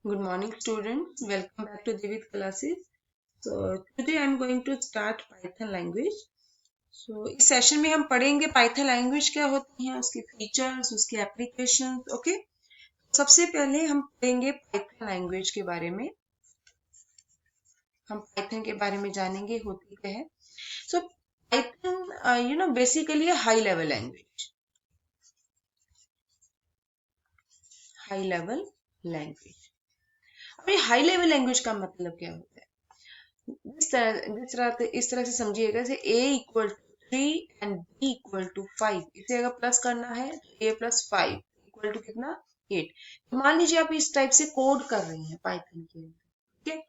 Good morning, students. Welcome back to Divit classes. So today I'm going to start Python language. So इस session में हम पढ़ेंगे Python language क्या होती है, उसके फीचर्स, उसके एप्लीकेशंस. ओके, सबसे पहले हम पढ़ेंगे Python language के बारे में. हम Python के बारे में जानेंगे होती क्या है. So Python, basically a high level language. High level language. अब ये हाई लेवल लैंग्वेज का मतलब क्या होता है? इस तरह से समझिएगा, जैसे a equal to 3 and b equal to 5. इसे अगर प्लस करना है तो a प्लस 5 इक्वल टू कितना? 8. तो मान लीजिए आप इस टाइप से कोड कर रहे हैं पाइथन के अंदर. ठीक है,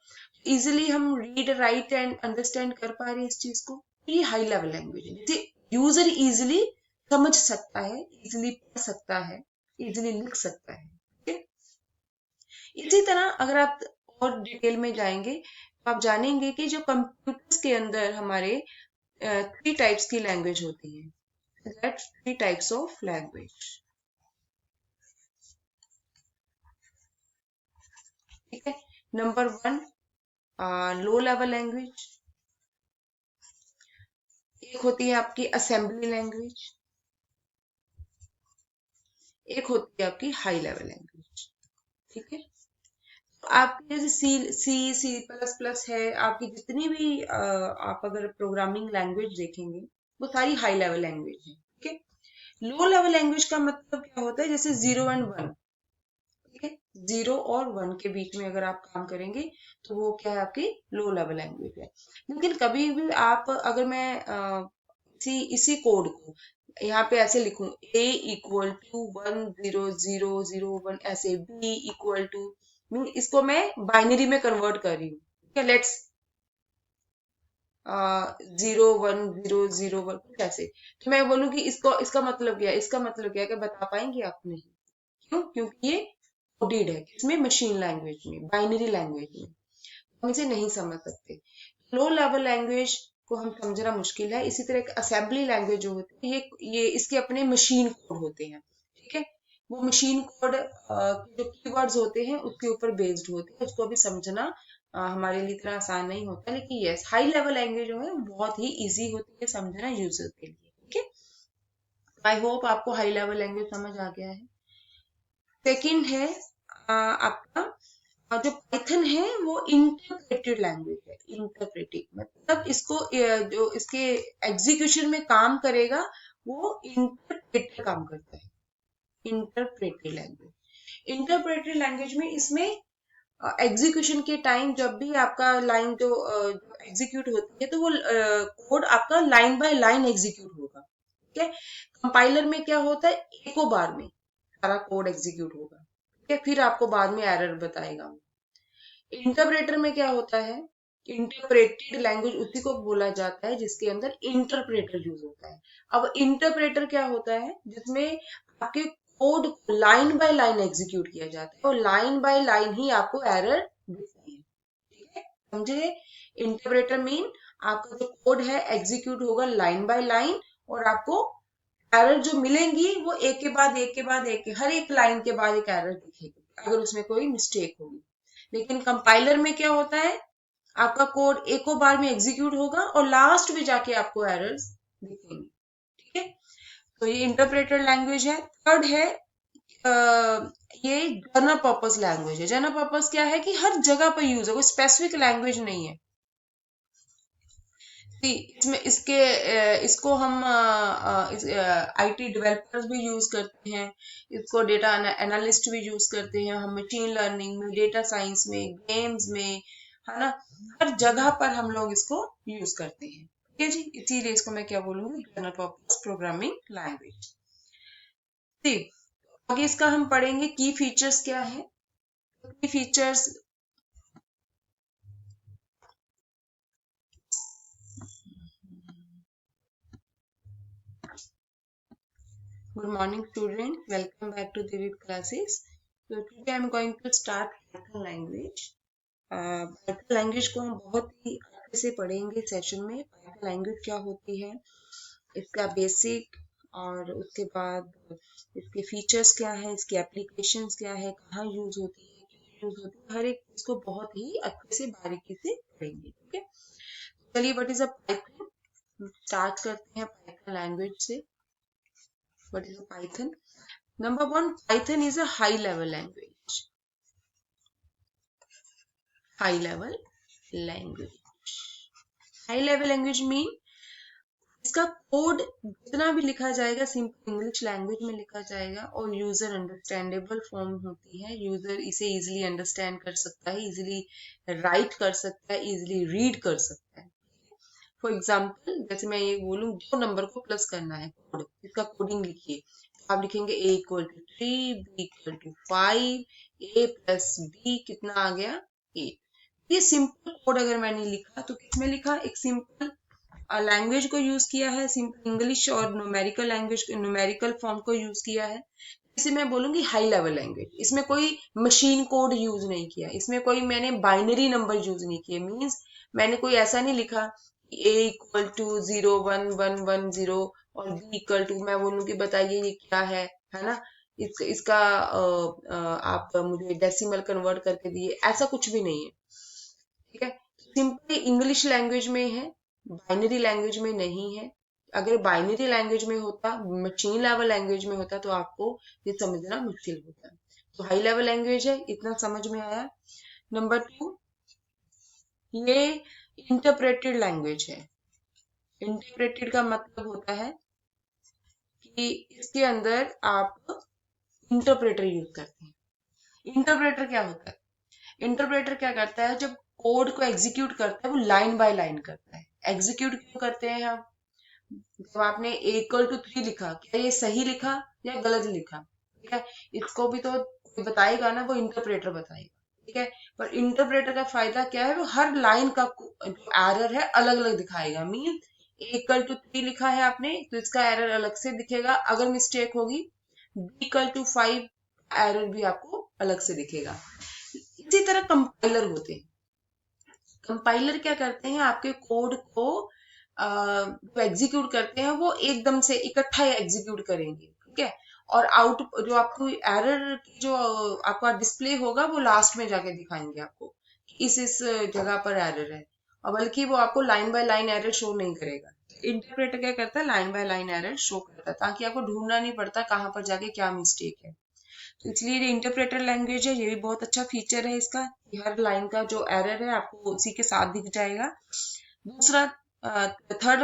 इजिली हम रीड राइट एंड अंडरस्टैंड कर पा रहे हैं इस चीज को. ये हाई लेवल लैंग्वेज है, जैसे यूजर इजिली समझ सकता है, इजिली पढ़ सकता है, इजिली लिख सकता है. ठीक है, इसी तरह अगर आप और डिटेल में जाएंगे तो आप जानेंगे कि जो कंप्यूटर्स के अंदर हमारे 3 टाइप्स की लैंग्वेज होती है. That 3 types of language. ठीक है, नंबर 1 लो लेवल लैंग्वेज. एक होती है आपकी असेंबली लैंग्वेज, एक होती है आपकी हाई लेवल लैंग्वेज. ठीक है, आपकी जैसे सी प्लस प्लस है, आपकी जितनी भी आप अगर प्रोग्रामिंग लैंग्वेज देखेंगे वो सारी हाई लेवल लैंग्वेज है. ठीक है, लो लेवल लैंग्वेज का मतलब क्या होता है? जैसे 0 एंड 1. ठीक है, 0 और 1 के बीच में अगर आप काम करेंगे तो वो क्या है? आपकी लो लेवल लैंग्वेज है. लेकिन कभी भी आप अगर मैं इसी कोड को यहाँ पे ऐसे लिखूं, a इक्वल टू 1 0 0 0 1, ऐसे b इक्वल टू, इसको मैं बाइनरी में कन्वर्ट कर रही हूँ. ठीक है, लेट्स 0 1 0 0 1 कुछ ऐसे. तो मैं बोलूँ कि इसका मतलब क्या है, इसका मतलब क्या है, क्या बता पाएंगे आप? नहीं. क्यों? क्योंकि ये कोडेड है. किसमें? मशीन लैंग्वेज में, बाइनरी लैंग्वेज में. हम इसे नहीं समझ सकते. लो लेवल लैंग्वेज को हम समझना मुश्किल है. इसी तरह असेंबली लैंग्वेज जो होती है, ये इसके अपने मशीन कोड होते हैं. ठीक है, वो मशीन कोड जो कीवर्ड्स होते हैं उसके ऊपर बेस्ड होते हैं. उसको भी समझना हमारे लिए इतना आसान नहीं होता. लेकिन यस, हाई लेवल लैंग्वेज जो है बहुत ही इजी होती है समझना यूजर के लिए. ठीक है, आई होप आपको हाई लेवल लैंग्वेज समझ आ गया है. सेकंड है आपका जो पाइथन है वो इंटरप्रेटेड लैंग्वेज है. इंटरप्रेटेड मतलब इसको जो इसके एग्जीक्यूशन में काम करेगा वो इंटरप्रेटेड काम करता है. Interpreted language. इंटरप्रेटेड लैंग्वेज में इसमें एग्जीक्यूशन के टाइम जब भी आपका लाइन जो एग्जीक्यूट होती है तो वो कोड आपका लाइन बाय लाइन एग्जीक्यूट होगा. ठीक है, कंपाइलर में क्या होता है? एको बार में सारा कोड एग्जीक्यूट होगा. ठीक है, फिर आपको बाद में एरर बताएगा. इंटरप्रेटर में क्या होता है? इंटरप्रेटेड लैंग्वेज उसी को बोला जाता है जिसके अंदर इंटरप्रेटर यूज होता है. अब इंटरप्रेटर क्या होता है? जिसमें आपके code line by line execute किया जाता है और लाइन बाय लाइन ही आपको एरर दिखती है. ठीक है, समझे? इंटरप्रेटर मीन आपका जो कोड है एग्जीक्यूट होगा लाइन बाय लाइन, और आपको एरर जो मिलेंगी वो एक के बाद एक के बाद एक, हर एक लाइन के बाद एक एरर दिखेगी अगर उसमें कोई मिस्टेक होगी. लेकिन कंपाइलर में क्या होता है? आपका कोड एको बार में एग्जीक्यूट होगा और लास्ट में जाके आपको एरर्स दिखेंगे. ठीक है, तो ये इंटरप्रेटर लैंग्वेज है. थर्ड है ये जनरल पर्पस लैंग्वेज है. जनरल पर्पस क्या है? कि हर जगह पर यूज है, कोई स्पेसिफिक लैंग्वेज नहीं है. इसमें इसको हम आईटी डेवलपर्स भी यूज करते हैं, इसको डेटा एनालिस्ट भी यूज करते हैं, हम मशीन लर्निंग में, डेटा साइंस में, गेम्स में, है ना, हर जगह पर हम लोग इसको यूज करते हैं. ठीक है जी, इसीलिए इसको मैं क्या बोलूंगी? General purpose programming language. ठीक, आगे इसका हम पढ़ेंगे की फीचर्स क्या है. की features, good morning student, welcome back to Divid classes. So today I am going to start Python language. Python language को हम बहुत ही अच्छे से पढ़ेंगे सेशन में. पाइथन लैंग्वेज क्या होती है, इसका बेसिक, और उसके बाद इसके फीचर्स क्या है, इसकी एप्लीकेशंस क्या है, कहाँ यूज होती है, यूज होती है, हर एक चीज को बहुत ही अच्छे से बारीकी से करेंगे। ठीक है, चलिए what is a Python, start करते हैं पाइथन लैंग्वेज से। What is a Python? Number one, Python is a high level language. High level language, high level language mean इसका कोड जितना भी लिखा जाएगा सिंपल इंग्लिश लैंग्वेज में लिखा जाएगा और यूजर अंडरस्टैंडेबल फॉर्म होती है। यूजर इसे इजीली अंडरस्टैंड कर सकता है, इजीली राइट कर सकता है, इजीली रीड कर सकता है। फॉर एग्जाम्पल जैसे मैं ये बोलूं 2 नंबर को प्लस करना है, कोड, इसका कोडिंग लिखिए। आप लिखेंगे a equal to 3, b equal to 5, a plus b कितना आ गया 8। ये सिंपल कोड अगर मैंने लिखा तो किसमें लिखा, एक सिंपल लैंग्वेज को यूज किया है, सिंपल इंग्लिश और न्यूमेरिकल लैंग्वेज, न्यूमेरिकल फॉर्म को यूज किया है। इसे मैं बोलूंगी हाई लेवल लैंग्वेज। इसमें कोई मशीन कोड यूज नहीं किया, इसमें कोई मैंने बाइनरी नंबर यूज नहीं किए। मींस मैंने कोई ऐसा नहीं लिखा a इक्वल टू 0 1 1 1 0 और b इक्वल टू मैं बोलूँ कि बताइए ये क्या है ना, इसका आप मुझे डेसिमल कन्वर्ट करके दिए, ऐसा कुछ भी नहीं है। ठीक है, सिंपली इंग्लिश लैंग्वेज में है, बाइनरी लैंग्वेज में नहीं है। अगर बाइनरी लैंग्वेज में होता, मशीन लेवल लैंग्वेज में होता तो आपको ये समझना मुश्किल होता। तो हाई लेवल लैंग्वेज है, इतना समझ में आया। नंबर 2, ये इंटरप्रेटेड लैंग्वेज है। इंटरप्रेटेड का मतलब होता है कि इसके अंदर आप इंटरप्रेटर यूज करते हैं। इंटरप्रेटर क्या होता है? इंटरप्रेटर क्या करता है, जब कोड को एग्जीक्यूट करता है वो लाइन बाय लाइन करता है। एग्जीक्यूट क्यों करते हैं हम? जब आपने a इक्वल टू 3 लिखा, क्या ये सही लिखा या गलत लिखा? ठीक है, इसको भी तो कोई बताएगा ना, वो इंटरप्रेटर बताएगा। ठीक है, पर इंटरप्रेटर का फायदा क्या है, वो हर लाइन का जो एरर है अलग अलग दिखाएगा। मीन a इक्वल टू 3 लिखा है आपने तो इसका एरर अलग से दिखेगा, अगर मिस्टेक होगी। b इक्वल टू 5 एरर भी आपको अलग से दिखेगा। इसी तरह कंपाइलर होते हैं। कंपाइलर क्या करते हैं, आपके कोड को जो एग्जीक्यूट करते हैं वो एकदम से इकट्ठा एग्जीक्यूट करेंगे। ठीक है, और आउट जो आपको एरर की जो आपका डिस्प्ले होगा वो लास्ट में जाके दिखाएंगे आपको कि इस जगह पर एरर है, और बल्कि वो आपको line by line error show नहीं करेगा। इंटरप्रेटर क्या करता है, line by line error show करता है ताकि आपको ढूंढना नहीं पड़ता कहाँ पर जाके क्या मिस्टेक है। तो इसलिए ये इंटरप्रेटर लैंग्वेज है, ये भी बहुत अच्छा फीचर है इसका कि हर लाइन का जो एरर है आपको उसी के साथ दिख जाएगा। दूसरा, थर्ड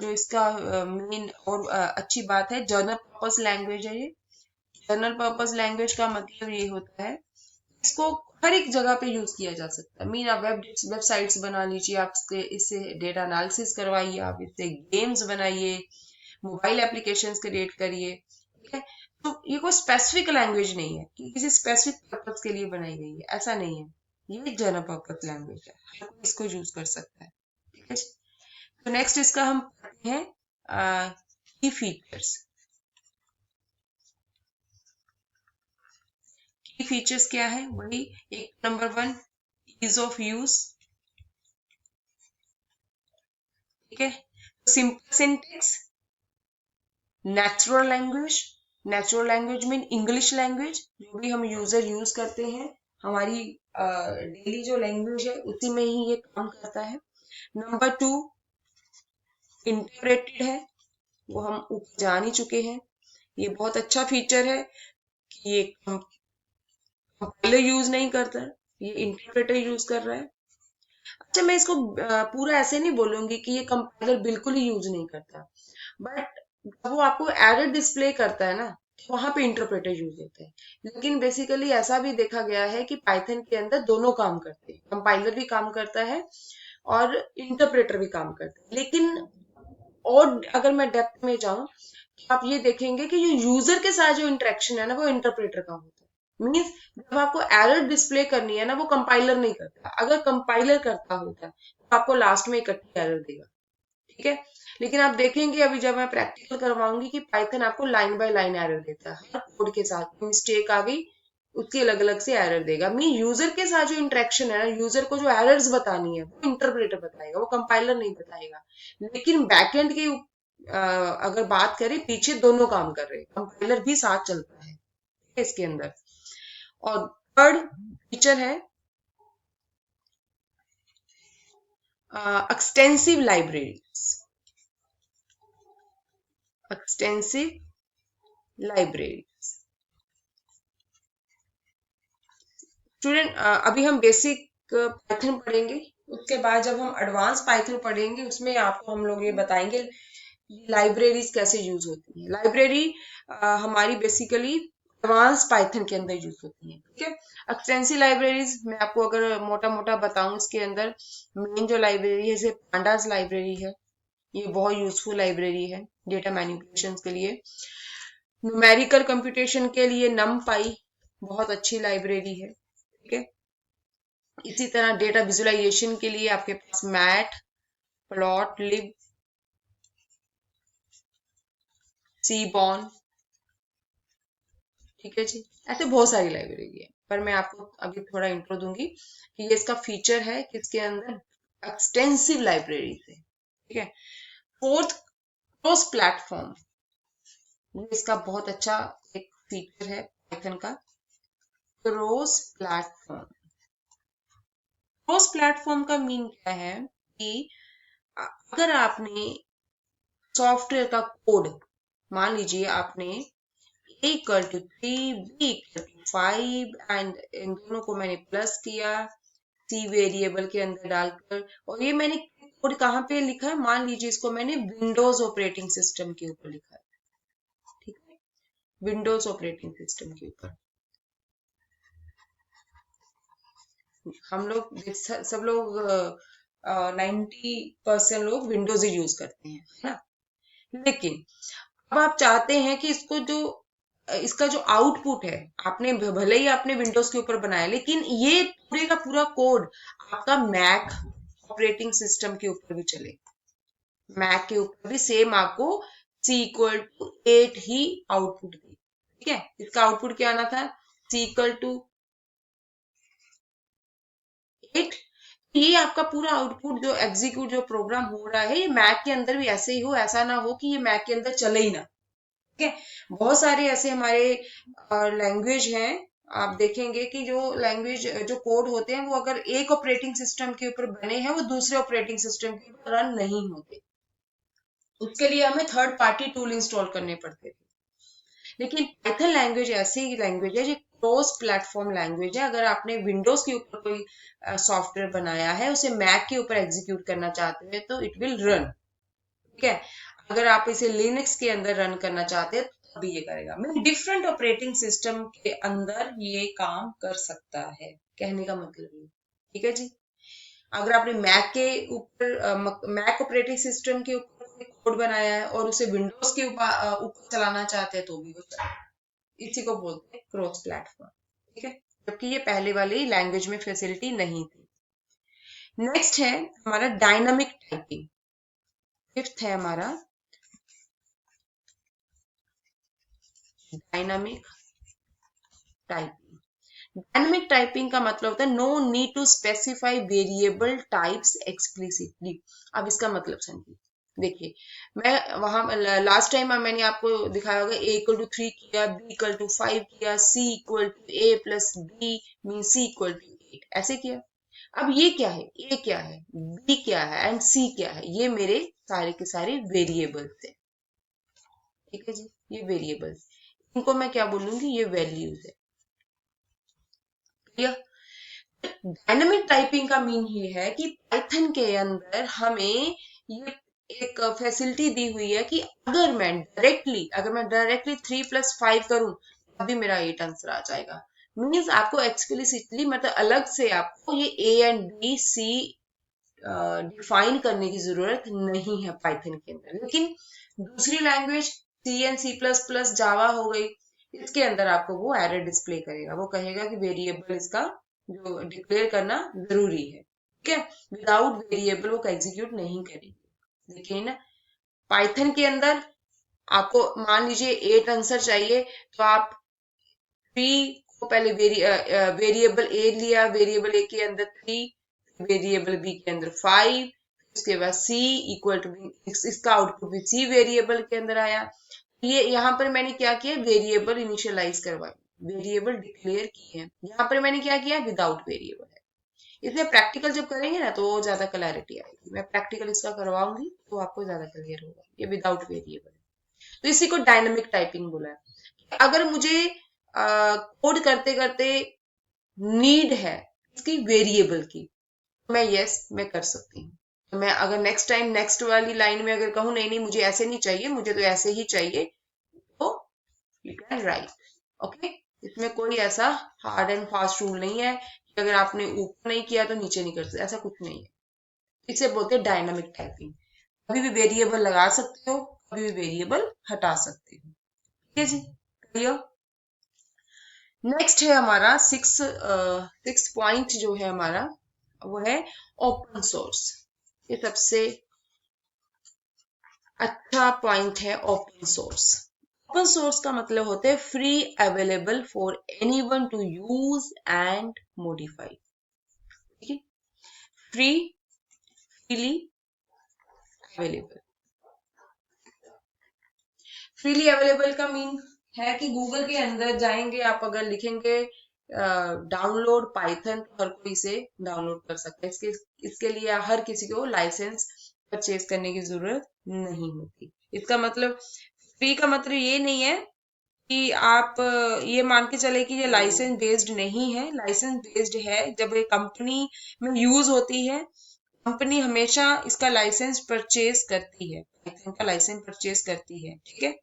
जो इसका मेन और अच्छी बात है, जर्नल पर्पस लैंग्वेज है ये। जर्नल पर्पस लैंग्वेज का मतलब ये होता है इसको हर एक जगह पे यूज किया जा सकता है। मीन आप वेबसाइट्स बना लीजिए, आप इससे डेटा एनालिसिस करवाइए, आप इससे गेम्स बनाइए, मोबाइल एप्लीकेशंस क्रिएट करिए। ठीक है, तो ये कोई स्पेसिफिक लैंग्वेज नहीं है कि किसी स्पेसिफिक पर्पस के लिए बनाई गई है, ऐसा नहीं है। ये जनरल पर्पस लैंग्वेज है, हर कोई इसको यूज कर सकता है। ठीक है, तो नेक्स्ट इसका हम पढ़ते हैं की फीचर्स। की फीचर्स क्या है, वही एक नंबर 1, ईज ऑफ यूज। ठीक है, simple syntax, natural language. Natural language mean English language, जो भी हम यूजर यूज करते हैं, हमारी डेली जो लैंग्वेज है उसी में ही ये काम करता है। नंबर 2, इंटरप्रेटेड है, वो हम ऊपर जान ही चुके हैं। ये बहुत अच्छा फीचर है कि ये कंपाइलर यूज नहीं करता है, ये इंटरप्रेटर यूज कर रहा है। अच्छा, मैं इसको पूरा ऐसे नहीं बोलूंगी कि ये कंपाइलर बिल्कुल ही यूज नहीं करता, बट जब वो आपको एरर डिस्प्ले करता है ना, तो वहां पे इंटरप्रेटर यूज होते हैं। लेकिन बेसिकली ऐसा भी देखा गया है कि पाइथन के अंदर दोनों काम करते हैं, कंपाइलर भी काम करता है और इंटरप्रेटर भी काम करता है। लेकिन और अगर मैं डेप्थ में जाऊं तो आप ये देखेंगे कि जो यूजर के साथ जो इंटरेक्शन है ना, वो इंटरप्रेटर का होता है। मीन्स जब आपको एरर डिस्प्ले करनी है ना, वो कंपाइलर नहीं करता। अगर कंपाइलर करता होता तो आपको लास्ट में इकट्ठी एरर देगा। ठीक है, लेकिन आप देखेंगे अभी जब मैं प्रैक्टिकल करवाऊंगी कि पाइथन आपको लाइन बाय लाइन एरर देता है, हर कोड के साथ मिस्टेक आ गई उसकी अलग अलग से एरर देगा। मीन यूजर के साथ जो इंटरेक्शन है ना, यूजर को जो एरर्स बतानी है वो इंटरप्रेटर बताएगा, वो कंपाइलर नहीं बताएगा। लेकिन बैकएंड की अगर बात करें, पीछे दोनों काम कर रहे हैं, कंपाइलर भी साथ चलता है इसके अंदर। और थर्ड फीचर है extensive libraries. Extensive libraries student, अभी हम बेसिक पाइथन पढ़ेंगे, उसके बाद जब हम एडवांस पाइथन पढ़ेंगे उसमें आपको हम लोग ये बताएंगे लाइब्रेरीज कैसे यूज होती है। लाइब्रेरी हमारी बेसिकली एडवांस पाइथन के अंदर यूज होती है, ठीक है। एक्सटेंसिव लाइब्रेरीज मैं आपको अगर मोटा मोटा बताऊं, इसके अंदर मेन जो लाइब्रेरी है जैसे पांडास लाइब्रेरी है, ये बहुत यूजफुल लाइब्रेरी है डेटा मैनिपुलेशन के लिए। न्यूमेरिकल कंप्यूटेशन के लिए नमपाई बहुत अच्छी लाइब्रेरी है, ठीक है। इसी तरह डेटा विजुअलाइजेशन के लिए आपके पास मैट, प्लॉट लिब, सीबॉन, ठीक है जी। ऐसे बहुत सारी लाइब्रेरी है, पर मैं आपको अभी थोड़ा इंट्रो दूंगी कि ये इसका फीचर है कि इसके अंदर एक्सटेंसिव लाइब्रेरी है, ठीक है। फोर्थ, क्रॉस प्लेटफॉर्म, ये इसका बहुत अच्छा एक फीचर है पाइथन का, क्रॉस प्लेटफॉर्म। क्रॉस प्लेटफॉर्म का मीन क्या है कि अगर आपने सॉफ्टवेयर का कोड, मान लीजिए आपने A equal to 3, B equal to 5 and इन दोनों को मैंने प्लस किया C वेरिएबल के अंदर डालकर, और ये मैंने कोड कहाँ पे लिखा है, मान लीजिए इसको मैंने विंडोज ऑपरेटिंग सिस्टम के ऊपर लिखा है, ठीक है, विंडोज ऑपरेटिंग सिस्टम के ऊपर। हम लोग सब लोग 90% लोग विंडोज ही यूज करते हैं, है ना। लेकिन अब आप चाहते हैं कि इसका जो आउटपुट है, आपने भले ही आपने विंडोज के ऊपर बनाया, लेकिन ये पूरे का पूरा कोड आपका मैक ऑपरेटिंग सिस्टम के ऊपर भी चले, मैक के ऊपर भी सेम आपको C इक्वल टू 8 ही आउटपुट दे, ठीक है। इसका आउटपुट क्या आना था, C इक्वल टू 8। ये आपका पूरा आउटपुट जो एग्जीक्यूट जो प्रोग्राम हो रहा है, ये मैक के अंदर भी ऐसे ही हो, ऐसा ना हो कि ये मैक के अंदर चले ही ना, ठीक है। बहुत सारे ऐसे हमारे लैंग्वेज हैं, आप देखेंगे कि जो लैंग्वेज जो कोड होते हैं वो अगर एक ऑपरेटिंग सिस्टम के ऊपर बने हैं, वो दूसरे ऑपरेटिंग सिस्टम के ऊपर रन नहीं होते, उसके लिए हमें थर्ड पार्टी टूल इंस्टॉल करने पड़ते थे। लेकिन पाइथन लैंग्वेज ऐसी लैंग्वेज है जो क्रॉस प्लेटफॉर्म लैंग्वेज है। अगर आपने विंडोज के ऊपर कोई सॉफ्टवेयर बनाया है, उसे मैक के ऊपर एग्जीक्यूट करना चाहते हैं तो इट विल रन, ठीक है। अगर आप इसे लिनक्स के अंदर रन करना चाहते हैं तो तभी ये करेगा। मतलब डिफरेंट ऑपरेटिंग सिस्टम के अंदर ये काम कर सकता है, कहने का मतलब ये, ठीक है जी। अगर आपने मैक के ऊपर मैक ऑपरेटिंग सिस्टम के ऊपर कोड बनाया है और उसे विंडोज के ऊपर चलाना चाहते हैं तो भी वो चलेगा। इसी को बोलते हैं क्रॉस प्लेटफॉर्म, ठीक है। जबकि ये पहले वाली लैंग्वेज में फैसिलिटी नहीं थी। नेक्स्ट है हमारा डायनामिक टाइपिंग। फिफ्थ है हमारा डायनामिक टाइपिंग। डायनामिक टाइपिंग का मतलब होता है no need to specify variable types explicitly. अब इसका मतलब समझिए, देखिए मैं वहां लास्ट टाइम मैंने आपको दिखाया होगा A इक्वल टू 3 किया, B इक्वल टू 5 किया, C equal to A plus B mean C equal to 8, ऐसे किया। अब ये क्या है, A क्या है, B क्या है एंड C क्या है, ये मेरे सारे के सारे वेरिएबल्स है, ठीक है जी। ये वेरिएबल्स, इनको मैं क्या बोलूंगी, ये वैल्यूज है। डायनामिक टाइपिंग का मीन ये है कि पाइथन के अंदर हमें ये एक फैसिलिटी दी हुई है कि अगर मैं डायरेक्टली 3+5 करूं तब भी मेरा 8 आंसर आ जाएगा। मीन्स आपको एक्सप्लिसिटली मतलब अलग से आपको ये A and B C define करने की जरूरत नहीं है पाइथन के अंदर। लेकिन दूसरी लैंग्वेज C एंड C++ जावा हो गई, इसके अंदर आपको वो एरर डिस्प्ले करेगा, वो कहेगा कि वेरिएबल इसका जो डिक्लेयर करना जरूरी है, ठीक है। विदाउट वेरिएबल वो एग्जीक्यूट नहीं करेगी। लेकिन पाइथन के अंदर आपको मान लीजिए 8 आंसर चाहिए, तो आप 3 को पहले वेरिएबल ए लिया, वेरिएबल ए के अंदर 3, वेरिएबल बी के अंदर 5, उसके बाद सी इक्वल टू इसका आउटपुट भी सी वेरिएबल के अंदर आया। ये यहाँ पर मैंने क्या किया, वेरिएबल इनिशियलाइज करवाई, वेरिएबल डिक्लेयर की है। यहाँ पर मैंने क्या किया, विदाउट वेरिएबल है। इसमें प्रैक्टिकल जब करेंगे ना तो ज्यादा क्लैरिटी आएगी। मैं प्रैक्टिकल इसका करवाऊंगी तो आपको ज्यादा क्लियर होगा। ये विदाउट वेरिएबल है, तो इसी को डायनामिक टाइपिंग बोला है। अगर मुझे कोड करते करते नीड है इसकी वेरिएबल की, मैं कर सकती हूँ। तो मैं अगर नेक्स्ट टाइम नेक्स्ट वाली लाइन में अगर कहूँ नहीं नहीं मुझे ऐसे नहीं चाहिए, मुझे तो ऐसे ही चाहिए, तो यू कैन राइट। ओके, इसमें कोई ऐसा हार्ड एंड फास्ट रूल नहीं है कि अगर आपने ऊपर नहीं किया तो नीचे नहीं कर सकते, ऐसा कुछ नहीं है। इसे बोलते हैं डायनामिक टाइपिंग। कभी भी वेरिएबल लगा सकते हो, कभी भी वेरिएबल हटा सकते हो। ठीक है जी, क्लियर। नेक्स्ट है हमारा सिक्स पॉइंट जो है हमारा, वो है ओपन सोर्स। ये सबसे अच्छा पॉइंट है, ओपन सोर्स। ओपन सोर्स का मतलब होता है free, available for anyone to use and modify. ठीक है, free, freely available. Freely available का मीन है कि गूगल के अंदर जाएंगे आप, अगर लिखेंगे डाउनलोड पाइथन तो हर कोई इसे डाउनलोड कर सकता है। इसके लिए हर किसी को लाइसेंस परचेज करने की जरूरत नहीं होती। इसका मतलब फ्री का मतलब ये नहीं है कि आप ये मान के चले कि ये लाइसेंस बेस्ड नहीं है। लाइसेंस बेस्ड है। जब ये कंपनी में यूज होती है, कंपनी हमेशा इसका लाइसेंस परचेज करती है, पाइथन का लाइसेंस परचेज करती है। ठीक है,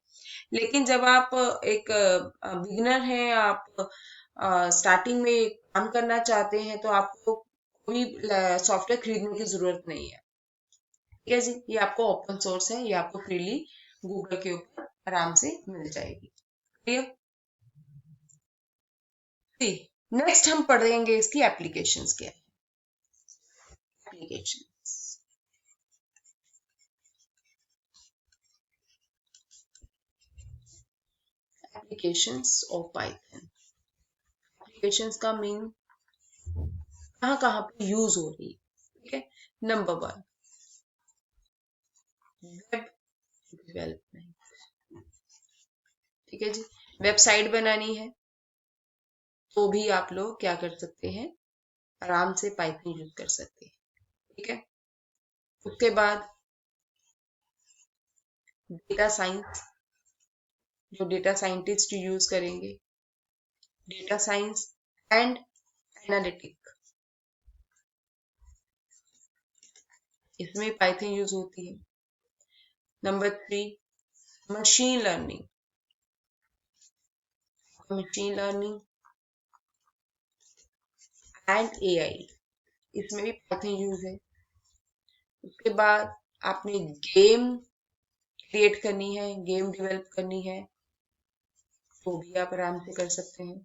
लेकिन जब आप एक बिगिनर हैं, आप स्टार्टिंग में काम करना चाहते हैं, तो आपको कोई सॉफ्टवेयर खरीदने की जरूरत नहीं है। ठीक है जी, ये आपको ओपन सोर्स है, ये आपको फ्रीली गूगल के ऊपर आराम से मिल जाएगी। क्लियर। नेक्स्ट हम पढ़ेंगे इसकी एप्लीकेशंस क्या है। Applications, applications of Python. Applications का मीन कहाँ कहाँ पे यूज हो रही है। ठीक है, नंबर वन, वेब डेवलपमेंट। ठीक है जी, वेबसाइट बनानी है तो भी आप लोग क्या कर सकते हैं, आराम से पाइथन यूज कर सकते हैं। ठीक है, उसके बाद डेटा साइंस, जो डेटा साइंटिस्ट यूज करेंगे, डेटा साइंस एंड एनालिटिक, इसमें पाइथन यूज होती है। Number three, machine learning. Machine learning and AI, इसमें भी पाइथन यूज है। उसके बाद आपने गेम क्रिएट करनी है, गेम डेवलप करनी है, तो भी आप आराम से कर सकते हैं,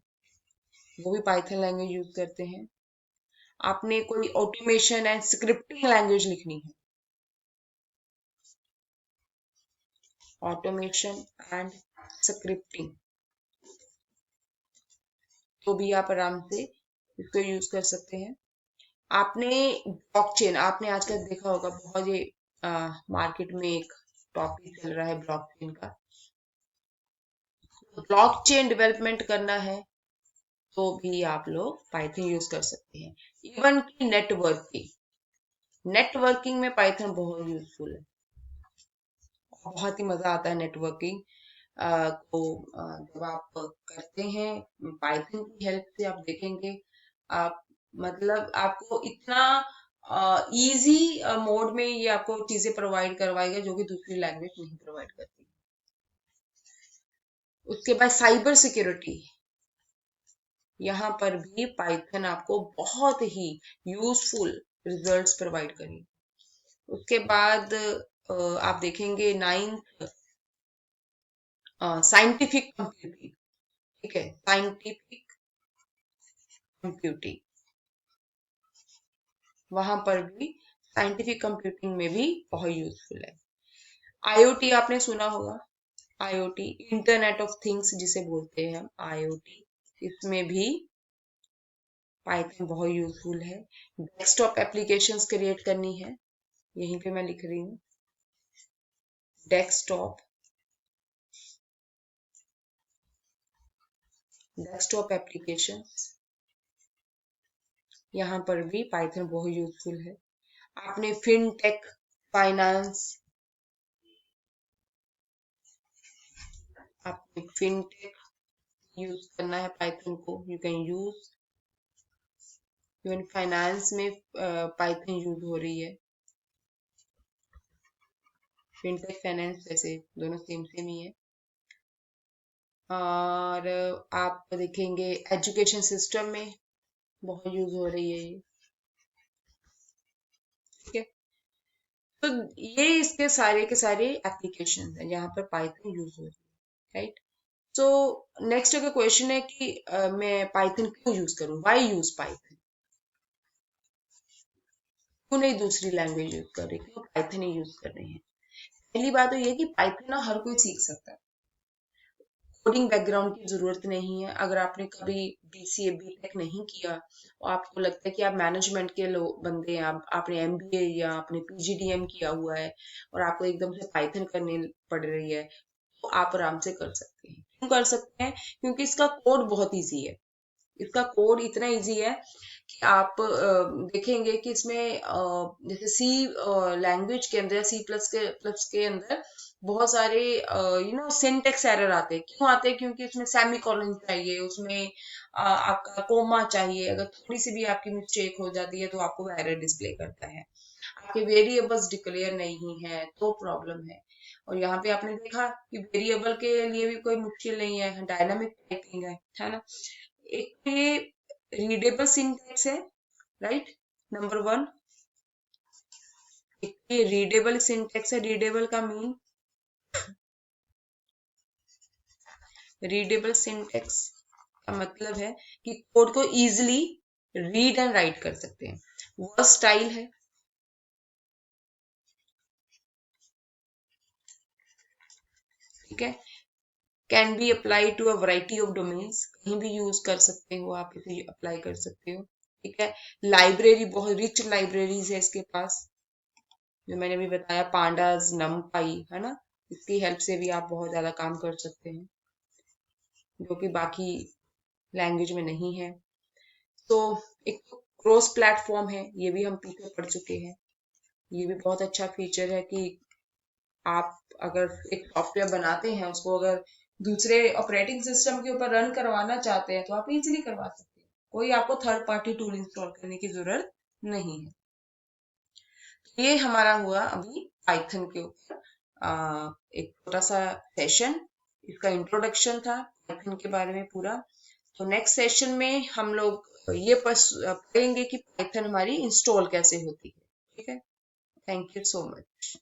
वो भी पाइथन लैंग्वेज यूज करते हैं। आपने कोई ऑटोमेशन एंड स्क्रिप्टिंग लैंग्वेज लिखनी है, ऑटोमेशन एंड स्क्रिप्टिंग, तो भी आप आराम से इसको यूज कर सकते हैं। आपने ब्लॉकचेन, आपने आजकल देखा होगा बहुत ये मार्केट में एक टॉपिक चल रहा है ब्लॉकचेन का। ब्लॉकचेन डेवलपमेंट करना है तो भी आप लोग पाइथन यूज कर सकते हैं। इवन की नेटवर्किंग, नेटवर्किंग में पाइथन बहुत यूजफुल है। बहुत ही मजा आता है नेटवर्किंग को जब आप करते हैं पाइथन की हेल्प से। आप देखेंगे, आप मतलब आपको इतना इजी मोड में ये आपको चीजें प्रोवाइड करवाएगा जो कि दूसरी लैंग्वेज नहीं प्रोवाइड करती। उसके बाद साइबर सिक्योरिटी, यहाँ पर भी पाइथन आपको बहुत ही यूजफुल रिजल्ट्स प्रोवाइड करेगी। उसके बाद आप देखेंगे नाइन्थ, साइंटिफिक कंप्यूटिंग। ठीक है, साइंटिफिक कंप्यूटिंग, वहां पर भी साइंटिफिक कंप्यूटिंग में भी बहुत यूजफुल है। आईओटी आपने सुना होगा, आईओटी इंटरनेट ऑफ थिंग्स जिसे बोलते हैं हम, आईओटी, इसमें भी पाइथन बहुत यूजफुल है। डेस्कटॉप एप्लीकेशंस क्रिएट करनी है, यहीं पे मैं लिख रही हूँ, डेस्कटॉप डेस्कटॉप एप्लीकेशन, यहाँ पर भी पाइथन बहुत यूजफुल है। आपने फिनटेक, फाइनेंस, आपने फिनटेक यूज करना है पाइथन को, you can use. Even finance में पाइथन यूज हो रही है। फिनटेक फाइनेंस वैसे दोनों सेम सेम ही है। और आप देखेंगे एजुकेशन सिस्टम में बहुत यूज हो रही है ये, ठीक है। तो ये इसके सारे के सारे एप्लीकेशन है जहाँ पर पाइथन यूज हो रही है, राइट। सो नेक्स्ट अगर क्वेश्चन है कि मैं पाइथन क्यों यूज करूं, व्हाई यूज पाइथन, क्यों नहीं दूसरी लैंग्वेज यूज कर रही, क्यों पाइथन ही यूज कर रहे हैं। पहली बात तो ये कि पाइथन ना हर कोई सीख सकता है, कोडिंग बैकग्राउंड की जरूरत नहीं है। अगर आपने कभी बीसीए बीटेक नहीं किया और आपको लगता है कि आप मैनेजमेंट के लोग बंदे हैं, आपने एमबीए या आपने पीजीडीएम किया हुआ है और आपको एकदम से पाइथन करनी पड़ रही है, तो आप आराम से कर सकते हैं। क्यों कर सकते हैं? क्योंकि इसका कोड बहुत इजी है। इसका कोड इतना इजी है कि आप देखेंगे कि इसमें जैसे सी लैंग्वेज के अंदर, सी प्लस के अंदर बहुत सारे सिंटेक्स एरर आते हैं। क्यों आते हैं? क्योंकि उसमें सेमी कॉलन चाहिए, उसमें आपका कोमा चाहिए। अगर थोड़ी सी भी आपकी मिस्टेक हो जाती है तो आपको एरर डिस्प्ले करता है। आपके वेरिएबल्स डिक्लेयर नहीं है तो प्रॉब्लम है। और यहाँ पे आपने देखा कि वेरिएबल के लिए भी कोई मुश्किल नहीं है, डायनामिक टाइपिंग है ना। एक ये रीडेबल सिंटेक्स है, राइट, नंबर वन। एक ये रीडेबल सिंटेक्स है। रीडेबल का मीन, रीडेबल सिंटेक्स का मतलब है कि कोड को इजीली रीड एंड राइट कर सकते हैं। वर्सटाइल है, ठीक है। Can be apply to a variety of domains, कहीं भी यूज कर सकते हो आप, इसे अप्लाई कर सकते हो, ठीक है। लाइब्रेरी, बहुत रिच लाइब्रेरीज है इसके पास, जो मैंने भी बताया, पांडास, नमपाई, है ना। इसकी हेल्प से भी आप बहुत ज्यादा काम कर सकते हैं, जो कि बाकी लैंग्वेज में नहीं है। तो एक क्रॉस प्लेटफॉर्म है, ये भी हम पीछे पढ़ चुके हैं। ये भी बहुत अच्छा फीचर है कि आप अगर एक सॉफ्टवेयर बनाते हैं, उसको अगर दूसरे ऑपरेटिंग सिस्टम के ऊपर रन करवाना चाहते हैं तो आप इजीली करवा सकते हैं। कोई आपको थर्ड पार्टी टूल इंस्टॉल करने की जरूरत नहीं है। ये हमारा हुआ अभी पाइथन के ऊपर एक छोटा सा सेशन, इसका इंट्रोडक्शन था पाइथन के बारे में पूरा। तो नेक्स्ट सेशन में हम लोग ये पढ़ेंगे कि पाइथन हमारी इंस्टॉल कैसे होती है, ठीक है। Thank you so much.